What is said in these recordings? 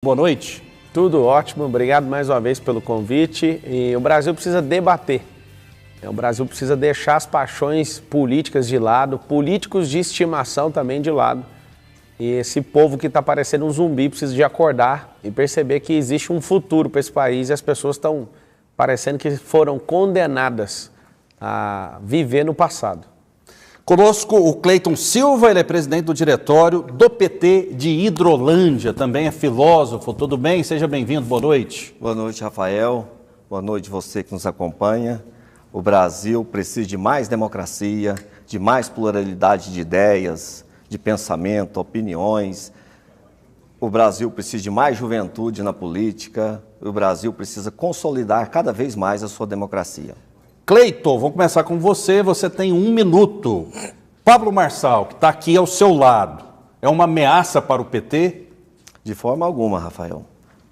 Boa noite. Tudo ótimo, obrigado mais uma vez pelo convite. E o Brasil precisa debater. O Brasil precisa deixar as paixões políticas de lado, políticos de estimação também de lado. E esse povo que está parecendo um zumbi precisa de acordar e perceber que existe um futuro para esse país e as pessoas estão parecendo que foram condenadas a viver no passado. Conosco o Cleiton Silva, ele é presidente do diretório do PT de Hidrolândia, também é filósofo. Tudo bem? Seja bem-vindo, boa noite. Boa noite, Rafael. Boa noite você que nos acompanha. O Brasil precisa de mais democracia, de mais pluralidade de ideias, de pensamento, opiniões. O Brasil precisa de mais juventude na política. O Brasil precisa consolidar cada vez mais a sua democracia. Cleiton, vamos começar com você. Você tem 1 minuto. Pablo Marçal, que está aqui ao seu lado, é uma ameaça para o PT? De forma alguma, Rafael.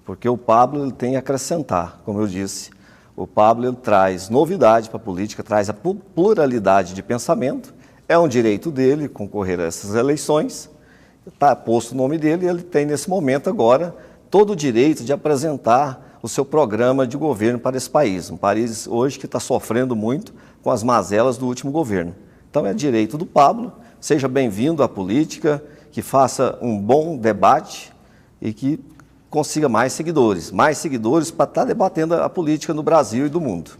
Porque o Pablo ele tem a acrescentar, como eu disse. O Pablo ele traz novidade para a política, traz a pluralidade de pensamento. É um direito dele concorrer a essas eleições. Está posto o nome dele e ele tem, nesse momento agora, todo o direito de apresentar o seu programa de governo para esse país. Um país hoje que está sofrendo muito com as mazelas do último governo. Então é direito do Pablo, seja bem-vindo à política, que faça um bom debate e que consiga mais seguidores para estar debatendo a política no Brasil e do mundo.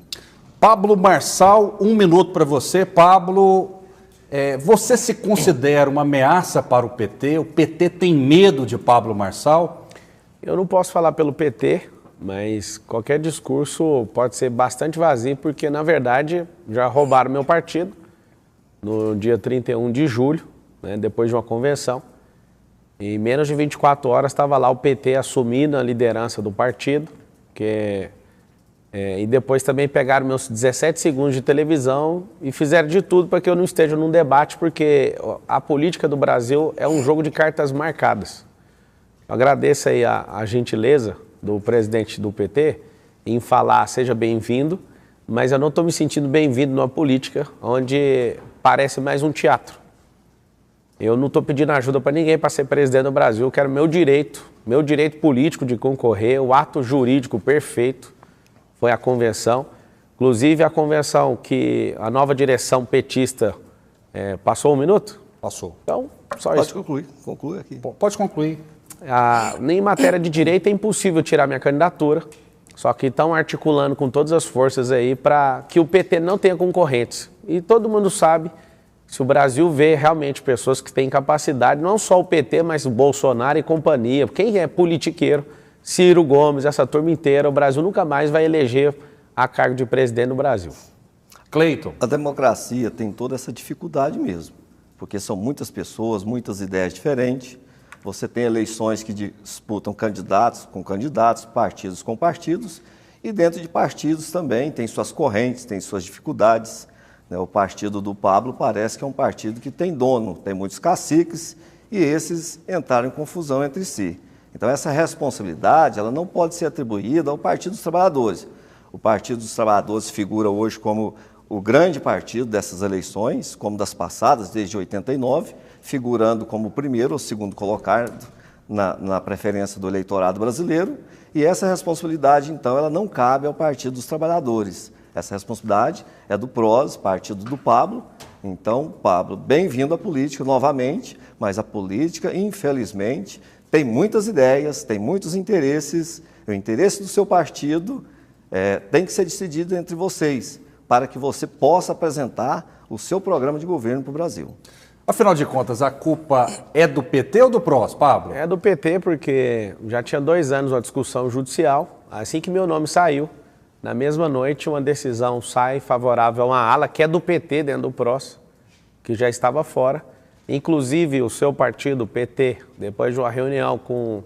Pablo Marçal, 1 minuto para você. Pablo, você se considera uma ameaça para o PT? O PT tem medo de Pablo Marçal? Eu não posso falar pelo PT, mas qualquer discurso pode ser bastante vazio, porque, na verdade, já roubaram meu partido no dia 31 de julho, né, depois de uma convenção. E em menos de 24 horas estava lá o PT assumindo a liderança do partido, e depois também pegaram meus 17 segundos de televisão e fizeram de tudo para que eu não esteja num debate, porque a política do Brasil é um jogo de cartas marcadas. Eu agradeço aí a gentileza do presidente do PT em falar seja bem-vindo, mas eu não estou me sentindo bem-vindo numa política onde parece mais um teatro. Eu não estou pedindo ajuda para ninguém para ser presidente do Brasil, eu quero meu direito político de concorrer, o ato jurídico perfeito foi a convenção, inclusive a convenção que a nova direção petista passou 1 minuto? Passou. Então, só Pode isso. concluir aqui. Pode concluir. Nem em matéria de direito é impossível tirar minha candidatura, só que estão articulando com todas as forças aí para que o PT não tenha concorrentes. E todo mundo sabe, se o Brasil vê realmente pessoas que têm capacidade, não só o PT, mas o Bolsonaro e companhia, quem é politiqueiro, Ciro Gomes, essa turma inteira, o Brasil nunca mais vai eleger a cargo de presidente do Brasil. Cleiton. A democracia tem toda essa dificuldade mesmo, porque são muitas pessoas, muitas ideias diferentes. Você tem eleições que disputam candidatos com candidatos, partidos com partidos, e dentro de partidos também tem suas correntes, tem suas dificuldades. O partido do Pablo parece que é um partido que tem dono, tem muitos caciques, e esses entraram em confusão entre si. Então essa responsabilidade ela não pode ser atribuída ao Partido dos Trabalhadores. O Partido dos Trabalhadores figura hoje como o grande partido dessas eleições, como das passadas, desde 89, figurando como o primeiro ou segundo colocado na preferência do eleitorado brasileiro. E essa responsabilidade, então, ela não cabe ao Partido dos Trabalhadores. Essa responsabilidade é do PROS, partido do Pablo. Então, Pablo, bem-vindo à política novamente, mas a política, infelizmente, tem muitas ideias, tem muitos interesses. O interesse do seu partido tem que ser decidido entre vocês, para que você possa apresentar o seu programa de governo para o Brasil. Afinal de contas, a culpa é do PT ou do PROS, Pablo? É do PT, porque já tinha 2 anos uma discussão judicial. Assim que meu nome saiu, na mesma noite uma decisão sai favorável a uma ala que é do PT dentro do PROS, que já estava fora. Inclusive o seu partido, o PT, depois de uma reunião com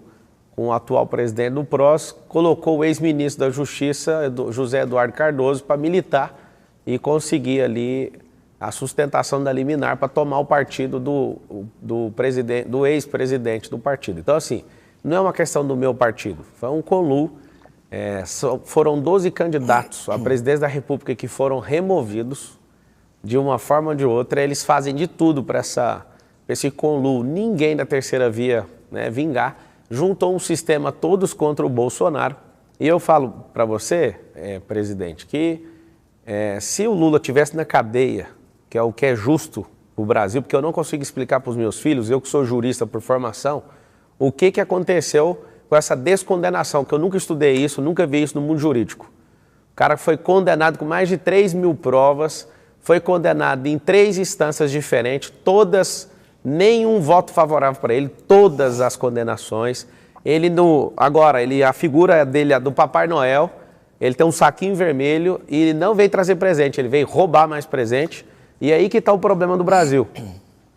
o atual presidente do PROS, colocou o ex-ministro da Justiça, José Eduardo Cardoso, para militar e conseguir ali a sustentação da liminar para tomar o partido do ex-presidente do partido. Então, assim, não é uma questão do meu partido, foi um conluio. Foram 12 candidatos à presidência da República que foram removidos de uma forma ou de outra. Eles fazem de tudo para esse conluio, ninguém da terceira via, né, vingar. juntou um sistema todos contra o Bolsonaro. E eu falo para você, presidente, que se o Lula tivesse na cadeia, que é o que é justo para o Brasil, porque eu não consigo explicar para os meus filhos, eu que sou jurista por formação, o que aconteceu com essa descondenação, que eu nunca estudei isso, nunca vi isso no mundo jurídico. O cara foi condenado com mais de 3.000 provas, foi condenado em 3 instâncias diferentes, todas, nenhum voto favorável para ele, todas as condenações. A figura dele é do Papai Noel, ele tem um saquinho vermelho e ele não veio trazer presente, ele veio roubar mais presente. E aí que está o problema do Brasil.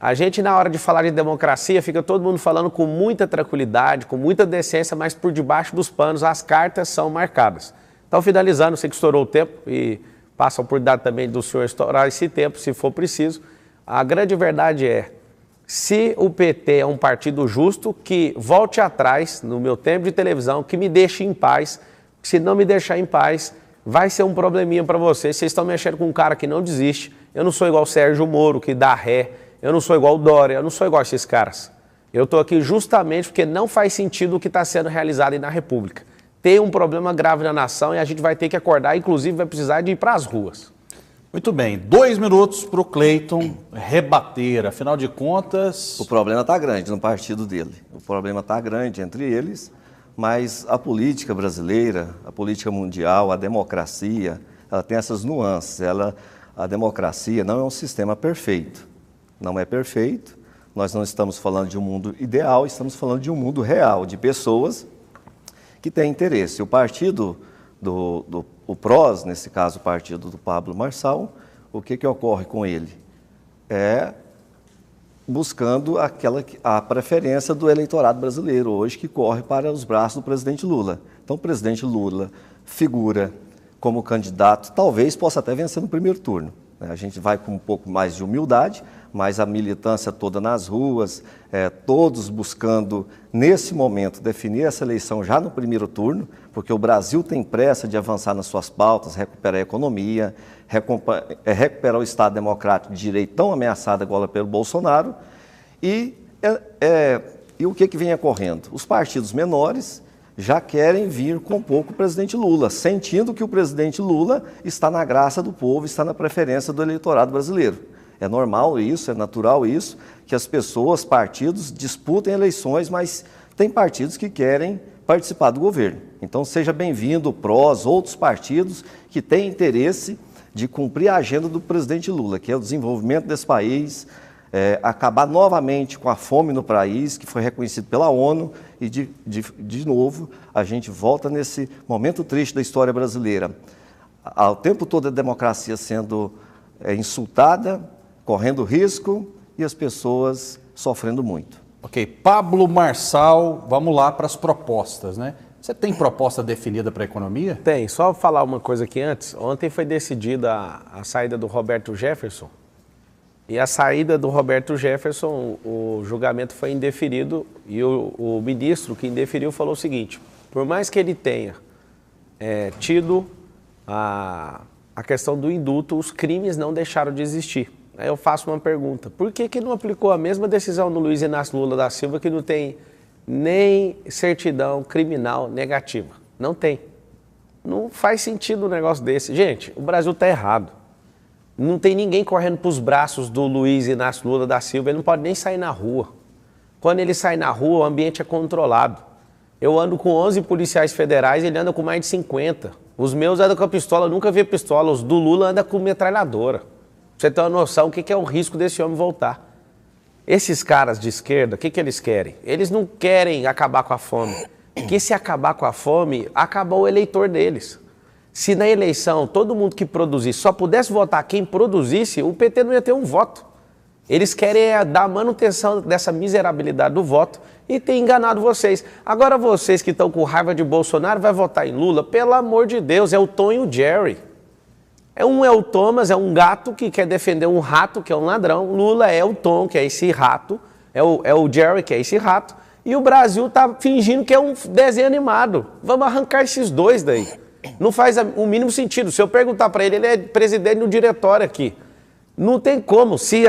A gente, na hora de falar de democracia, fica todo mundo falando com muita tranquilidade, com muita decência, mas por debaixo dos panos as cartas são marcadas. Então, finalizando, sei que estourou o tempo e passa a oportunidade também do senhor estourar esse tempo, se for preciso. A grande verdade é, se o PT é um partido justo, que volte atrás no meu tempo de televisão, que me deixe em paz. Se não me deixar em paz, vai ser um probleminha para vocês. Vocês estão mexendo com um cara que não desiste. Eu não sou igual o Sérgio Moro, que dá ré. Eu não sou igual o Dória, eu não sou igual a esses caras. Eu estou aqui justamente porque não faz sentido o que está sendo realizado aí na República. Tem um problema grave na nação e a gente vai ter que acordar, inclusive vai precisar de ir para as ruas. Muito bem, 2 minutos para o Cleiton rebater, afinal de contas... O problema está grande no partido dele, o problema está grande entre eles, mas a política brasileira, a política mundial, a democracia, ela tem essas nuances. A democracia não é um sistema perfeito, não é perfeito, nós não estamos falando de um mundo ideal, estamos falando de um mundo real, de pessoas que têm interesse. O partido o PROS, nesse caso o partido do Pablo Marçal, o que ocorre com ele? É buscando a preferência do eleitorado brasileiro hoje, que corre para os braços do presidente Lula. Então o presidente Lula figura como candidato, talvez possa até vencer no primeiro turno. A gente vai com um pouco mais de humildade, mas a militância toda nas ruas, todos buscando, nesse momento, definir essa eleição já no primeiro turno, porque o Brasil tem pressa de avançar nas suas pautas, recuperar a economia, recuperar o Estado democrático de direito tão ameaçado agora pelo Bolsonaro. E o que vem ocorrendo? Os partidos menores já querem vir compor com o presidente Lula, sentindo que o presidente Lula está na graça do povo, está na preferência do eleitorado brasileiro. É normal isso, é natural isso, que as pessoas, partidos, disputem eleições, mas tem partidos que querem participar do governo. Então seja bem-vindo o PROS, outros partidos que têm interesse de cumprir a agenda do presidente Lula, que é o desenvolvimento desse país, acabar novamente com a fome no país, que foi reconhecido pela ONU, e de novo a gente volta nesse momento triste da história brasileira. Ao tempo todo a democracia sendo insultada, correndo risco e as pessoas sofrendo muito. Ok, Pablo Marçal, vamos lá para as propostas, né? Você tem proposta definida para a economia? Tem, só falar uma coisa aqui antes. Ontem foi decidida a saída do Roberto Jefferson. E a saída do Roberto Jefferson, o julgamento foi indeferido e o ministro que indeferiu falou o seguinte: por mais que ele tenha tido a questão do indulto, os crimes não deixaram de existir. Aí eu faço uma pergunta: por que não aplicou a mesma decisão no Luiz Inácio Lula da Silva, que não tem nem certidão criminal negativa? Não tem. Não faz sentido um negócio desse. Gente, o Brasil está errado. Não tem ninguém correndo para os braços do Luiz Inácio Lula da Silva, ele não pode nem sair na rua. Quando ele sai na rua, o ambiente é controlado. Eu ando com 11 policiais federais, ele anda com mais de 50. Os meus andam com a pistola, eu nunca vi pistola, os do Lula andam com metralhadora. Pra você ter uma noção, o que é o risco desse homem voltar. Esses caras de esquerda, o que eles querem? Eles não querem acabar com a fome. Porque se acabar com a fome, acabou o eleitor deles. Se na eleição todo mundo que produzisse só pudesse votar quem produzisse, o PT não ia ter um voto. Eles querem dar manutenção dessa miserabilidade do voto e ter enganado vocês. Agora vocês que estão com raiva de Bolsonaro vai votar em Lula? Pelo amor de Deus, é o Tom e o Jerry. É o Thomas, é um gato que quer defender um rato, que é um ladrão. Lula é o Tom, que é esse rato. É o Jerry, que é esse rato. E o Brasil está fingindo que é um desenho animado. Vamos arrancar esses dois daí. Não faz o mínimo sentido. Se eu perguntar para ele é presidente do diretório aqui. Não tem como. Se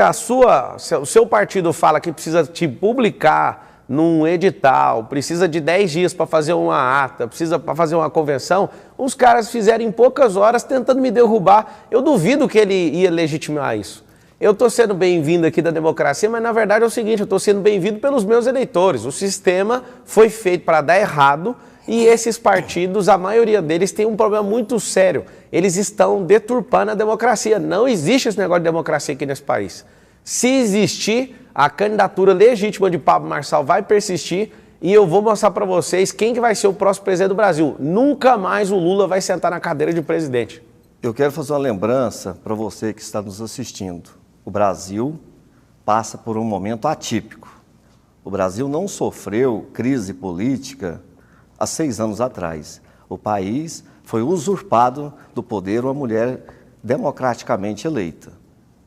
o seu partido fala que precisa te publicar num edital, precisa de 10 dias para fazer uma ata, precisa para fazer uma convenção, os caras fizeram em poucas horas tentando me derrubar. Eu duvido que ele ia legitimar isso. Eu estou sendo bem-vindo aqui da democracia, mas na verdade é o seguinte, eu estou sendo bem-vindo pelos meus eleitores. O sistema foi feito para dar errado e esses partidos, a maioria deles, tem um problema muito sério. Eles estão deturpando a democracia. Não existe esse negócio de democracia aqui nesse país. Se existir, a candidatura legítima de Pablo Marçal vai persistir e eu vou mostrar para vocês quem que vai ser o próximo presidente do Brasil. Nunca mais o Lula vai sentar na cadeira de presidente. Eu quero fazer uma lembrança para você que está nos assistindo. O Brasil passa por um momento atípico. O Brasil não sofreu crise política há 6 anos atrás. O país foi usurpado do poder uma mulher democraticamente eleita.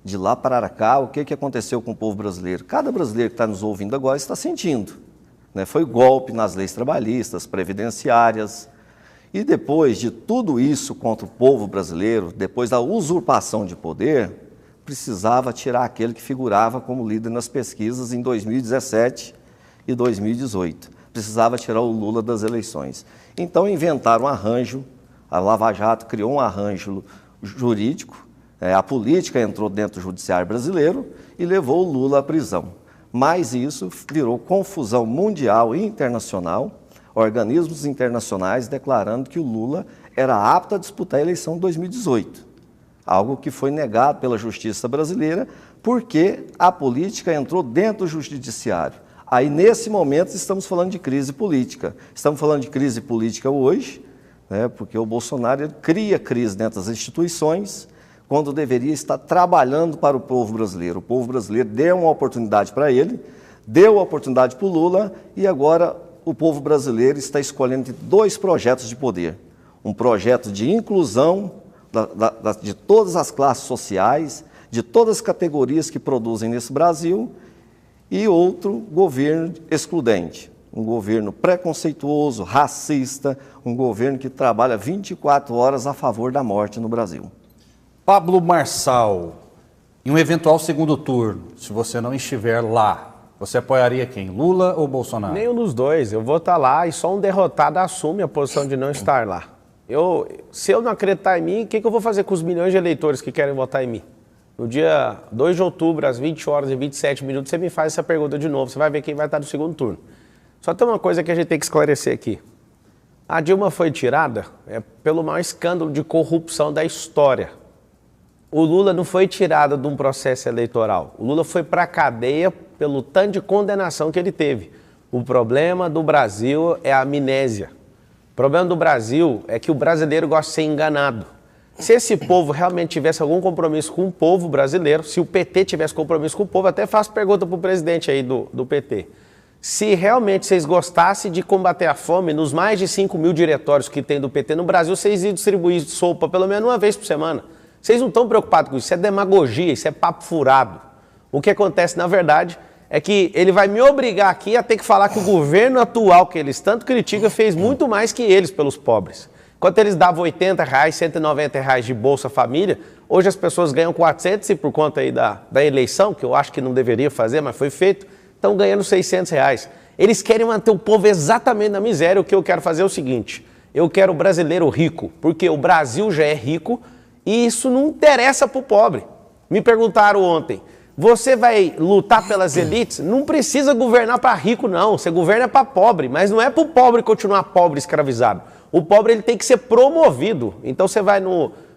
De lá para cá, o que aconteceu com o povo brasileiro? Cada brasileiro que está nos ouvindo agora está sentindo. Né? Foi golpe nas leis trabalhistas, previdenciárias. E depois de tudo isso contra o povo brasileiro, depois da usurpação de poder, precisava tirar aquele que figurava como líder nas pesquisas em 2017 e 2018. Precisava tirar o Lula das eleições. Então inventaram um arranjo, a Lava Jato criou um arranjo jurídico, a política entrou dentro do judiciário brasileiro e levou o Lula à prisão. Mas isso virou confusão mundial e internacional, organismos internacionais declarando que o Lula era apto a disputar a eleição de 2018. Algo que foi negado pela justiça brasileira, porque a política entrou dentro do judiciário. Aí, nesse momento, estamos falando de crise política. Estamos falando de crise política hoje, né, porque o Bolsonaro cria crise dentro das instituições, quando deveria estar trabalhando para o povo brasileiro. O povo brasileiro deu uma oportunidade para ele, deu a oportunidade para o Lula, e agora o povo brasileiro está escolhendo entre 2 projetos de poder. Um projeto de inclusão de todas as classes sociais, de todas as categorias que produzem nesse Brasil, e outro governo excludente, um governo preconceituoso, racista, um governo que trabalha 24 horas a favor da morte no Brasil. Pablo Marçal, em um eventual segundo turno, se você não estiver lá, você apoiaria quem? Lula ou Bolsonaro? Nenhum dos dois. Eu vou estar lá e só um derrotado assume a posição de não estar lá. Se eu não acreditar em mim, o que eu vou fazer com os milhões de eleitores que querem votar em mim? No dia 2 de outubro, às 20 horas e 27 minutos, você me faz essa pergunta de novo. Você vai ver quem vai estar no segundo turno. Só tem uma coisa que a gente tem que esclarecer aqui. A Dilma foi tirada pelo maior escândalo de corrupção da história. O Lula não foi tirado de um processo eleitoral. O Lula foi para a cadeia pelo tanto de condenação que ele teve. O problema do Brasil é a amnésia. O problema do Brasil é que o brasileiro gosta de ser enganado. Se esse povo realmente tivesse algum compromisso com o povo brasileiro, se o PT tivesse compromisso com o povo, até faço pergunta para o presidente aí do PT. Se realmente vocês gostassem de combater a fome, nos mais de 5 mil diretórios que tem do PT no Brasil, vocês iam distribuir sopa pelo menos uma vez por semana. Vocês não estão preocupados com isso, isso é demagogia, isso é papo furado. O que acontece, na verdade, é que ele vai me obrigar aqui a ter que falar que o governo atual, que eles tanto criticam, fez muito mais que eles pelos pobres. Enquanto eles davam R$80, R$190 de Bolsa Família, hoje as pessoas ganham 400 e por conta aí da eleição, que eu acho que não deveria fazer, mas foi feito, estão ganhando R$600. Eles querem manter o povo exatamente na miséria. O que eu quero fazer é o seguinte, eu quero o brasileiro rico, porque o Brasil já é rico, e isso não interessa para o pobre. Me perguntaram ontem, você vai lutar pelas elites? Não precisa governar para rico, não. Você governa para pobre, mas não é para o pobre continuar pobre, escravizado. O pobre ele tem que ser promovido. Então você vai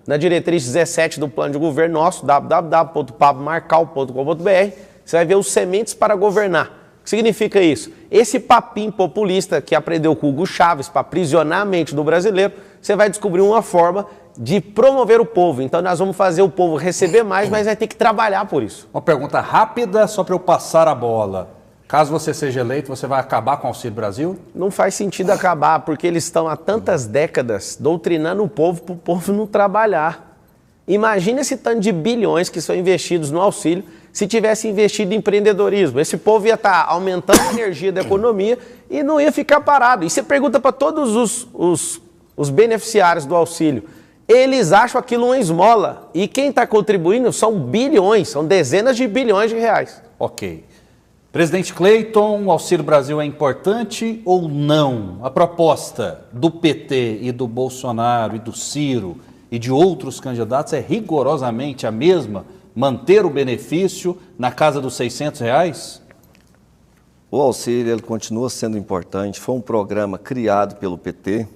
na diretriz 17 do plano de governo nosso, www.pablomarcal.com.br, você vai ver os sementes para governar. O que significa isso? Esse papinho populista que aprendeu com o Hugo Chávez para aprisionar a mente do brasileiro, você vai descobrir uma forma de promover o povo. Então nós vamos fazer o povo receber mais, mas vai ter que trabalhar por isso. Uma pergunta rápida, só para eu passar a bola. Caso você seja eleito, você vai acabar com o Auxílio Brasil? Não faz sentido acabar, porque eles estão há tantas décadas doutrinando o povo para o povo não trabalhar. Imagina esse tanto de bilhões que são investidos no auxílio se tivesse investido em empreendedorismo. Esse povo ia estar aumentando a energia da economia e não ia ficar parado. E você pergunta para todos os beneficiários do auxílio, eles acham aquilo uma esmola. E quem está contribuindo são bilhões, são dezenas de bilhões de reais. Ok. Presidente Cleiton, o Auxílio Brasil é importante ou não? A proposta do PT e do Bolsonaro e do Ciro e de outros candidatos é rigorosamente a mesma? Manter o benefício na casa dos R$600? O auxílio ele continua sendo importante. Foi um programa criado pelo PT.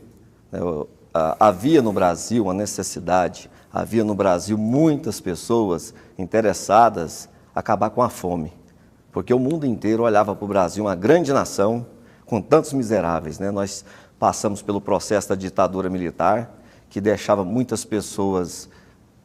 Havia no Brasil uma necessidade, havia no Brasil muitas pessoas interessadas em acabar com a fome. Porque o mundo inteiro olhava para o Brasil, uma grande nação, com tantos miseráveis, né? Nós passamos pelo processo da ditadura militar, que deixava muitas pessoas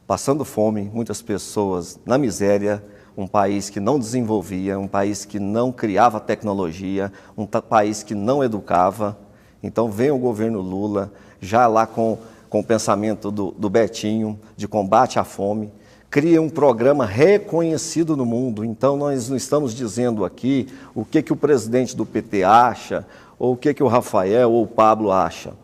passando fome, muitas pessoas na miséria, um país que não desenvolvia, um país que não criava tecnologia, um país que não educava. Então vem o governo Lula, já lá com o pensamento do Betinho, de combate à fome, cria um programa reconhecido no mundo. Então nós não estamos dizendo aqui o que o presidente do PT acha, ou o que o Rafael ou o Pablo acha.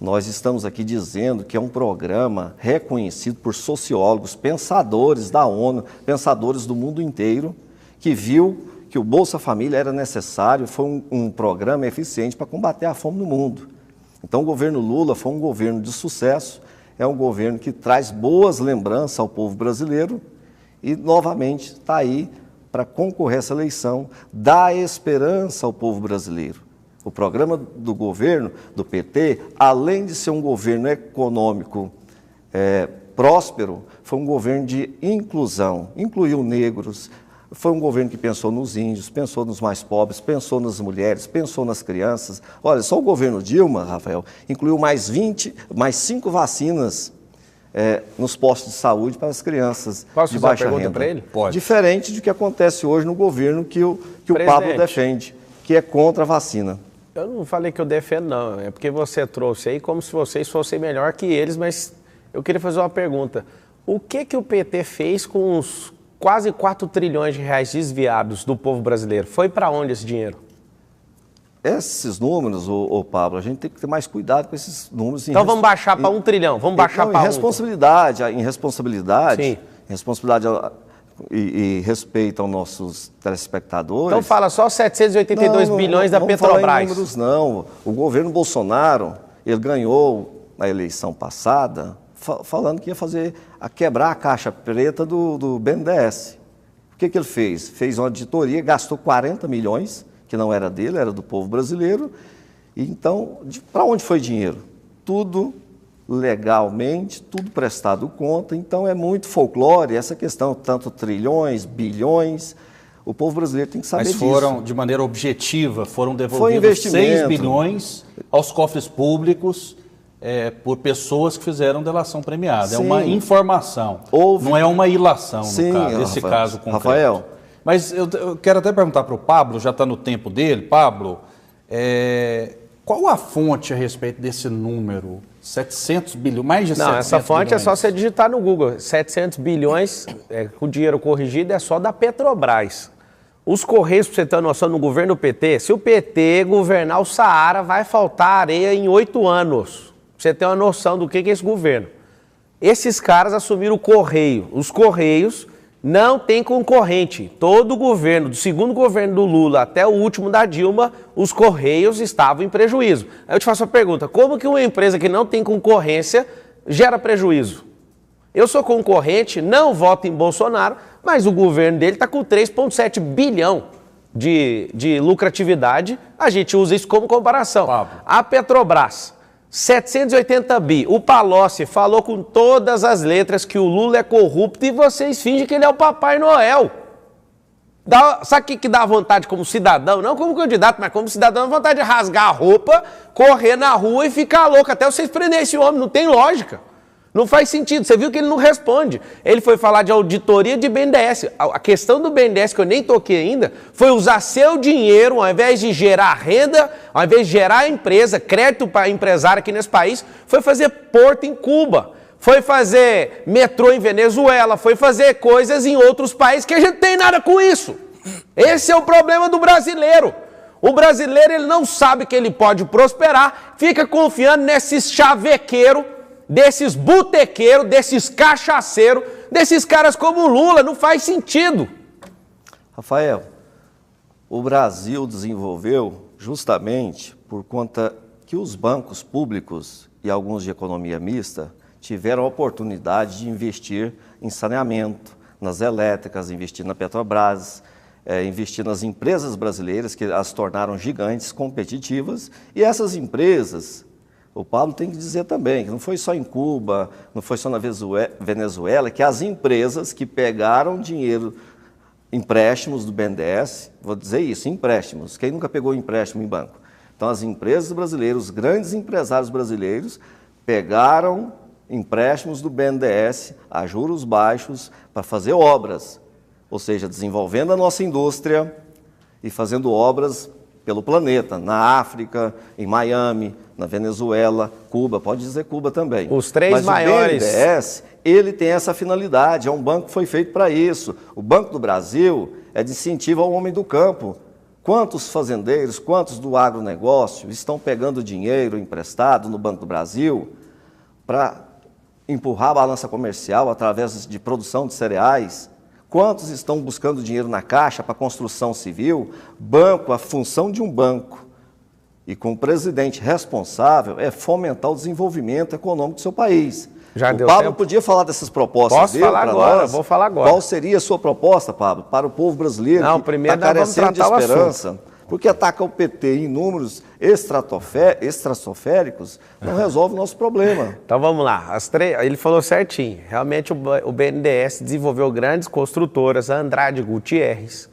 Nós estamos aqui dizendo que é um programa reconhecido por sociólogos, pensadores da ONU, pensadores do mundo inteiro, que viu que o Bolsa Família era necessário, foi um programa eficiente para combater a fome no mundo. Então o governo Lula foi um governo de sucesso, é um governo que traz boas lembranças ao povo brasileiro e, novamente, está aí para concorrer a essa eleição, dar esperança ao povo brasileiro. O programa do governo, do PT, além de ser um governo econômico próspero, foi um governo de inclusão, incluiu negros, foi um governo que pensou nos índios, pensou nos mais pobres, pensou nas mulheres, pensou nas crianças. Olha, só o governo Dilma, Rafael, incluiu mais 5 vacinas nos postos de saúde para as crianças de baixa renda. Para ele? Pode. Diferente do que acontece hoje no governo que o Pablo defende, que é contra a vacina. Eu não falei que eu defendo, não. É porque você trouxe aí como se vocês fossem melhor que eles, mas eu queria fazer uma pergunta. O que o PT fez com os quase 4 trilhões de reais desviados do povo brasileiro? Foi para onde esse dinheiro? Esses números, Pablo, a gente tem que ter mais cuidado com esses números. Então vamos baixar para 1 trilhão, vamos baixar para 1. Em responsabilidade e respeito aos nossos telespectadores. Então fala só 782 bilhões da Petrobras. Não falar em números, não. O governo Bolsonaro, ele ganhou na eleição passada falando que ia quebrar a caixa preta do BNDES. O que ele fez? Fez uma auditoria, gastou 40 milhões, que não era dele, era do povo brasileiro. E então, para onde foi dinheiro? Tudo legalmente, tudo prestado conta. Então é muito folclore essa questão, tanto trilhões, bilhões. O povo brasileiro tem que saber disso. Mas foram, de maneira objetiva, foram devolvidos 6 bilhões aos cofres públicos por pessoas que fizeram delação premiada. Sim. É uma informação, não é uma ilação, no caso, nesse caso concreto. Rafael. Mas eu quero até perguntar para o Pablo, já está no tempo dele. Pablo, qual a fonte a respeito desse número? 700 bilhões, mais de 700 bilhões. Não, essa fonte é só você digitar no Google. 700 bilhões, com dinheiro corrigido, é só da Petrobras. Os Correios, para você ter uma noção, no governo PT, se o PT governar o Saara, vai faltar areia em 8 anos. Pra você ter uma noção do que é esse governo. Esses caras assumiram o Correio. Os Correios não tem concorrente. Todo o governo, do segundo governo do Lula até o último da Dilma, os Correios estavam em prejuízo. Aí eu te faço a pergunta, como que uma empresa que não tem concorrência gera prejuízo? Eu sou concorrente, não voto em Bolsonaro, mas o governo dele está com 3,7 bilhão de lucratividade. A gente usa isso como comparação. A Petrobras, 780 bi. O Palocci falou com todas as letras que o Lula é corrupto e vocês fingem que ele é o Papai Noel. Sabe o que dá vontade como cidadão? Não como candidato, mas como cidadão, dá vontade de rasgar a roupa, correr na rua e ficar louco. Até vocês prenderem esse homem, não tem lógica. Não faz sentido. Você viu que ele não responde. Ele foi falar de auditoria de BNDES. A questão do BNDES, que eu nem toquei ainda, foi usar seu dinheiro, ao invés de gerar renda, ao invés de gerar empresa, crédito para empresário aqui nesse país, foi fazer porto em Cuba, foi fazer metrô em Venezuela, foi fazer coisas em outros países que a gente não tem nada com isso. Esse é o problema do brasileiro. O brasileiro, ele não sabe que ele pode prosperar, fica confiando nesses chavequeiros, desses botequeiros, desses cachaceiros, desses caras como o Lula. Não faz sentido. Rafael, O Brasil desenvolveu justamente por conta que os bancos públicos e alguns de economia mista tiveram a oportunidade de investir em saneamento, nas elétricas, investir na Petrobras, investir nas empresas brasileiras que as tornaram gigantes, competitivas, e essas empresas, o Pablo tem que dizer também, que não foi só em Cuba, não foi só na Venezuela, que as empresas que pegaram dinheiro, empréstimos do BNDES, vou dizer isso, empréstimos, quem nunca pegou empréstimo em banco? Então as empresas brasileiras, os grandes empresários brasileiros, pegaram empréstimos do BNDES a juros baixos para fazer obras, ou seja, desenvolvendo a nossa indústria e fazendo obras pelo planeta, na África, em Miami, na Venezuela, Cuba, pode dizer Cuba também. Os três maiores. O BNDES, ele tem essa finalidade, é um banco que foi feito para isso. O Banco do Brasil é de incentivo ao homem do campo. Quantos fazendeiros, quantos do agronegócio estão pegando dinheiro emprestado no Banco do Brasil para empurrar a balança comercial através de produção de cereais? Quantos estão buscando dinheiro na Caixa para construção civil? Banco, a função de um banco e com o presidente responsável é fomentar o desenvolvimento econômico do seu país. Já o deu Pablo tempo? podia falar dessas propostas. Posso falar agora, nós. Vou falar agora. Qual seria a sua proposta, Pablo, para o povo brasileiro Não, que primeiro está carecendo de esperança? Porque ataca o PT em números estratosféricos não resolve o nosso problema. Então vamos lá, ele falou certinho. Realmente o BNDES desenvolveu grandes construtoras, a Andrade Gutierrez,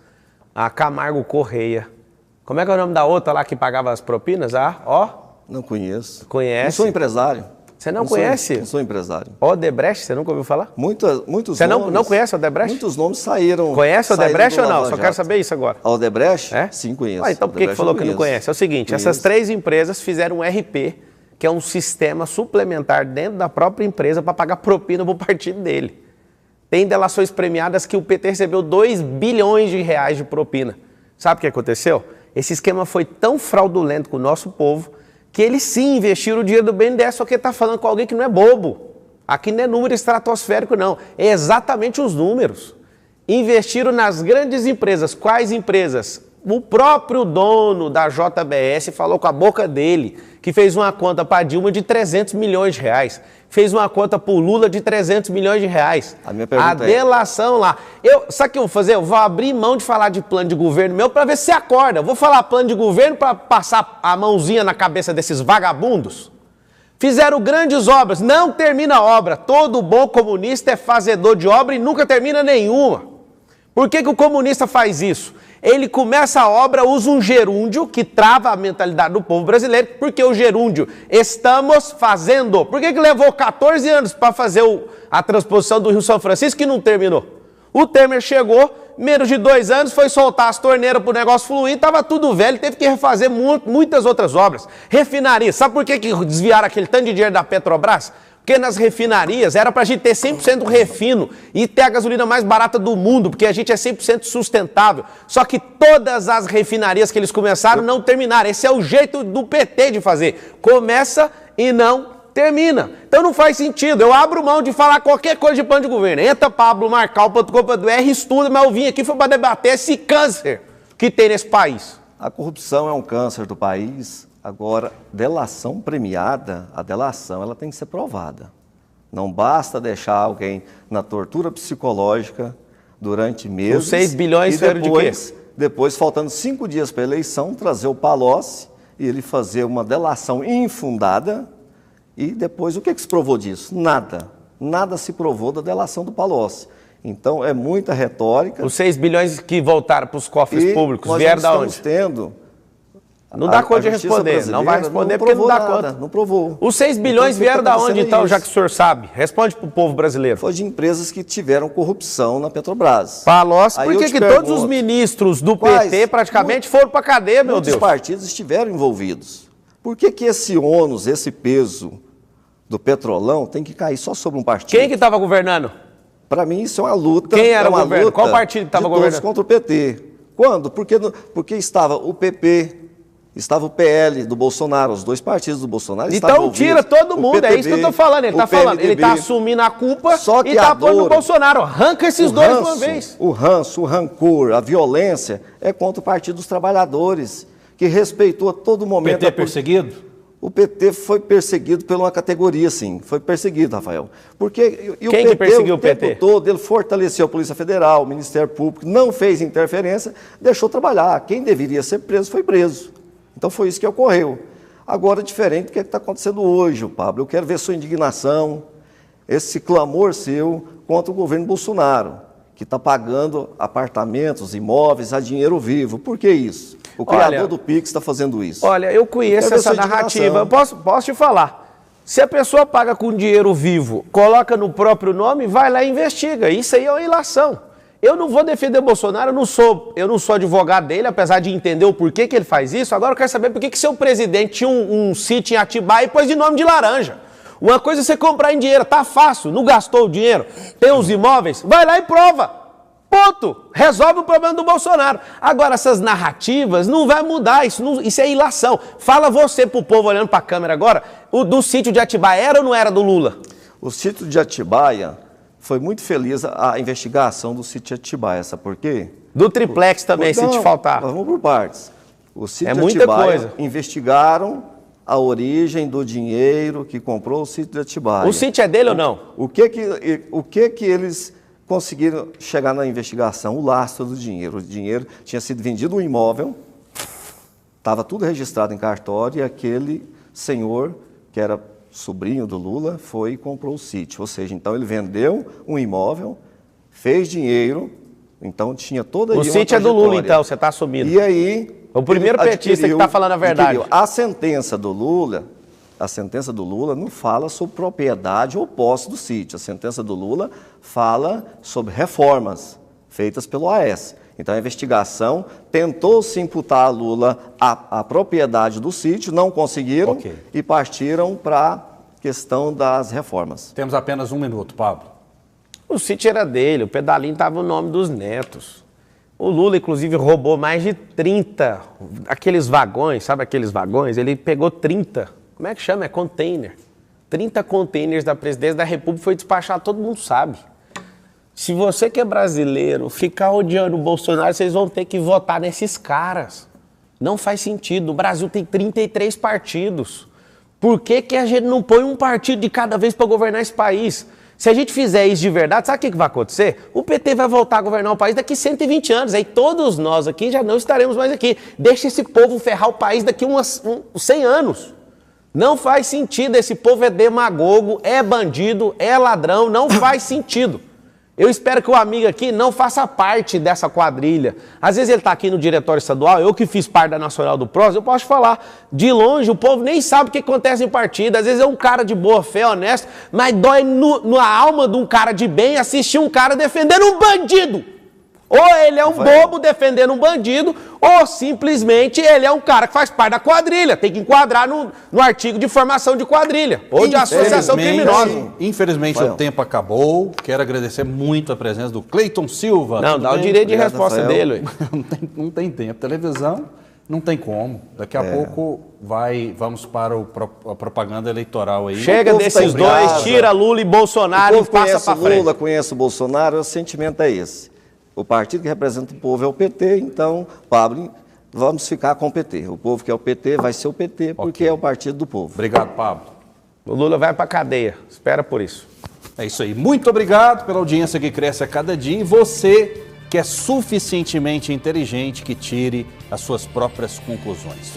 a Camargo Correia. Como é que é o nome da outra lá que pagava as propinas? Não conheço. Conhece? Não sou empresário. Você não conhece? Não sou empresário. Odebrecht, você nunca ouviu falar? Muitos você nomes. Não conhece a Odebrecht? Muitos nomes saíram. Conhece a Odebrecht ou não? Só Jato. quero saber isso agora. A Odebrecht? É? Sim, conheço. Então por que falou que não conhece? É o seguinte, essas três empresas fizeram um RP, que é um sistema suplementar dentro da própria empresa para pagar propina para o partido dele. Tem delações premiadas que o PT recebeu 2 bilhões de reais de propina. Sabe o que aconteceu? Esse esquema foi tão fraudulento com o nosso povo que eles sim investiram o dinheiro do BNDES, só que ele está falando com alguém que não é bobo. Aqui não é número estratosférico, não. É exatamente os números. Investiram nas grandes empresas. Quais empresas? O próprio dono da JBS falou com a boca dele que fez uma conta para Dilma de 300 milhões de reais. Fez uma conta para o Lula de 300 milhões de reais. A minha pergunta delação lá. Sabe o que eu vou fazer? Eu vou abrir mão de falar de plano de governo meu para ver se você acorda. Eu vou falar plano de governo para passar a mãozinha na cabeça desses vagabundos. Fizeram grandes obras, não termina a obra. Todo bom comunista é fazedor de obra e nunca termina nenhuma. Por que o comunista faz isso? Ele começa a obra, usa um gerúndio que trava a mentalidade do povo brasileiro, porque o gerúndio estamos fazendo. Por que levou 14 anos para fazer a transposição do Rio São Francisco que não terminou? O Temer chegou, menos de 2 anos, foi soltar as torneiras para o negócio fluir, estava tudo velho, teve que refazer muitas outras obras. Refinaria, sabe por que desviaram aquele tanto de dinheiro da Petrobras? Porque nas refinarias era para a gente ter 100% refino e ter a gasolina mais barata do mundo, porque a gente é 100% sustentável. Só que todas as refinarias que eles começaram não terminaram. Esse é o jeito do PT de fazer. Começa e não termina. Então não faz sentido. Eu abro mão de falar qualquer coisa de plano de governo. Entra Pablo Marcal.com.br, estuda, mas eu vim aqui foi para debater esse câncer que tem nesse país. A corrupção é um câncer do país. Agora, delação premiada, a delação ela tem que ser provada. Não basta deixar alguém na tortura psicológica durante meses. Os 6 bilhões e depois, faltando 5 dias para a eleição, trazer o Palocci e ele fazer uma delação infundada. E depois, o que se provou disso? Nada. Nada se provou da delação do Palocci. Então, é muita retórica. Os 6 bilhões que voltaram para os cofres públicos vieram da onde? Não dá conta de responder, não vai responder porque não dá conta. Não provou. Os 6 bilhões vieram da onde então, já que o senhor sabe? Responde para o povo brasileiro. Foi de empresas que tiveram corrupção na Petrobras. Palocci, por que todos os ministros do PT praticamente foram para a cadeia, meu Deus? Muitos partidos estiveram envolvidos. Por que esse ônus, esse peso do Petrolão tem que cair só sobre um partido? Quem que estava governando? Para mim isso é uma luta. Quem era o governo? Qual partido que estava governando? Todos contra o PT. Quando? Porque estava o PP, estava o PL do Bolsonaro, os dois partidos do Bolsonaro então estavam tira todo mundo, PTB, é isso que eu estou falando. Ele está falando, ele está assumindo a culpa e está pondo o Bolsonaro. Arranca esses dois de uma vez. O ranço, o rancor, a violência é contra o Partido dos Trabalhadores, que respeitou a todo momento... O PT perseguido? O PT foi perseguido por uma categoria, sim. Foi perseguido, Rafael. Porque Quem que perseguiu o PT? O tempo todo ele fortaleceu a Polícia Federal, o Ministério Público, não fez interferência, deixou trabalhar. Quem deveria ser preso foi preso. Então foi isso que ocorreu. Agora, diferente do que está acontecendo hoje, Pablo. Eu quero ver sua indignação, esse clamor seu contra o governo Bolsonaro, que está pagando apartamentos, imóveis a dinheiro vivo. Por que isso? O criador do Pix está fazendo isso. Olha, eu conheço essa narrativa. Posso te falar. Se a pessoa paga com dinheiro vivo, coloca no próprio nome, vai lá e investiga. Isso aí é uma ilação. Eu não vou defender Bolsonaro, eu não sou advogado dele, apesar de entender o porquê que ele faz isso. Agora eu quero saber por que seu presidente tinha um sítio em Atibaia e pôs de nome de laranja. Uma coisa é você comprar em dinheiro, tá fácil, não gastou o dinheiro, tem os imóveis, vai lá e prova. Ponto. Resolve o problema do Bolsonaro. Agora, essas narrativas não vai mudar, isso é ilação. Fala você pro povo olhando pra câmera agora, o do sítio de Atibaia era ou não era do Lula? O sítio de Atibaia foi muito feliz a investigação do sítio de Atibaia, sabe por quê? Do triplex também, se te faltar. Vamos por partes. O sítio de Atibaia investigaram a origem do dinheiro que comprou o sítio de Atibaia. O sítio é dele ou não? O que eles conseguiram chegar na investigação? O lastro do dinheiro. O dinheiro tinha sido vendido um imóvel, estava tudo registrado em cartório e aquele senhor, que era sobrinho do Lula, foi e comprou o sítio. Ou seja, então ele vendeu um imóvel, fez dinheiro, então tinha toda o sítio é do Lula, então, você está assumindo. E aí... O primeiro petista que está falando a verdade. A sentença do Lula não fala sobre propriedade ou posse do sítio. A sentença do Lula fala sobre reformas feitas pelo AS. Então a investigação tentou se imputar a Lula a propriedade do sítio, não conseguiram e partiram para a questão das reformas. Temos apenas um minuto, Pablo. O sítio era dele, o pedalinho estava no nome dos netos. O Lula, inclusive, roubou mais de 30, aqueles vagões, sabe aqueles vagões? Ele pegou 30, como é que chama? É container. 30 containers da presidência da República foi despachado, todo mundo sabe. Se você que é brasileiro ficar odiando o Bolsonaro, vocês vão ter que votar nesses caras. Não faz sentido. O Brasil tem 33 partidos. Por que a gente não põe um partido de cada vez para governar esse país? Se a gente fizer isso de verdade, sabe o que vai acontecer? O PT vai voltar a governar o país daqui 120 anos. Aí todos nós aqui já não estaremos mais aqui. Deixa esse povo ferrar o país daqui 100 anos. Não faz sentido. Esse povo é demagogo, é bandido, é ladrão. Não faz sentido. Eu espero que o amigo aqui não faça parte dessa quadrilha. Às vezes ele está aqui no diretório estadual, eu que fiz parte da Nacional do PROS, eu posso falar. De longe, o povo nem sabe o que acontece em partido. Às vezes é um cara de boa fé, honesto, mas dói na alma de um cara de bem assistir um cara defendendo um bandido. Ou ele é um bobo defendendo um bandido, ou simplesmente ele é um cara que faz parte da quadrilha. Tem que enquadrar no artigo de formação de quadrilha, ou de associação criminosa. Infelizmente o tempo acabou. Quero agradecer muito a presença do Cleiton Silva. Não, dá o direito de resposta dele. Não tem tempo. Televisão não tem como. Daqui a pouco vamos para a propaganda eleitoral aí. Chega desses dois, tira Lula e Bolsonaro e passa para frente. Lula, conhece o Bolsonaro, o sentimento é esse. O partido que representa o povo é o PT, então, Pablo, vamos ficar com o PT. O povo que é o PT vai ser o PT, porque é o partido do povo. Obrigado, Pablo. O Lula vai para a cadeia, espera por isso. É isso aí. Muito obrigado pela audiência que cresce a cada dia. E você que é suficientemente inteligente que tire as suas próprias conclusões.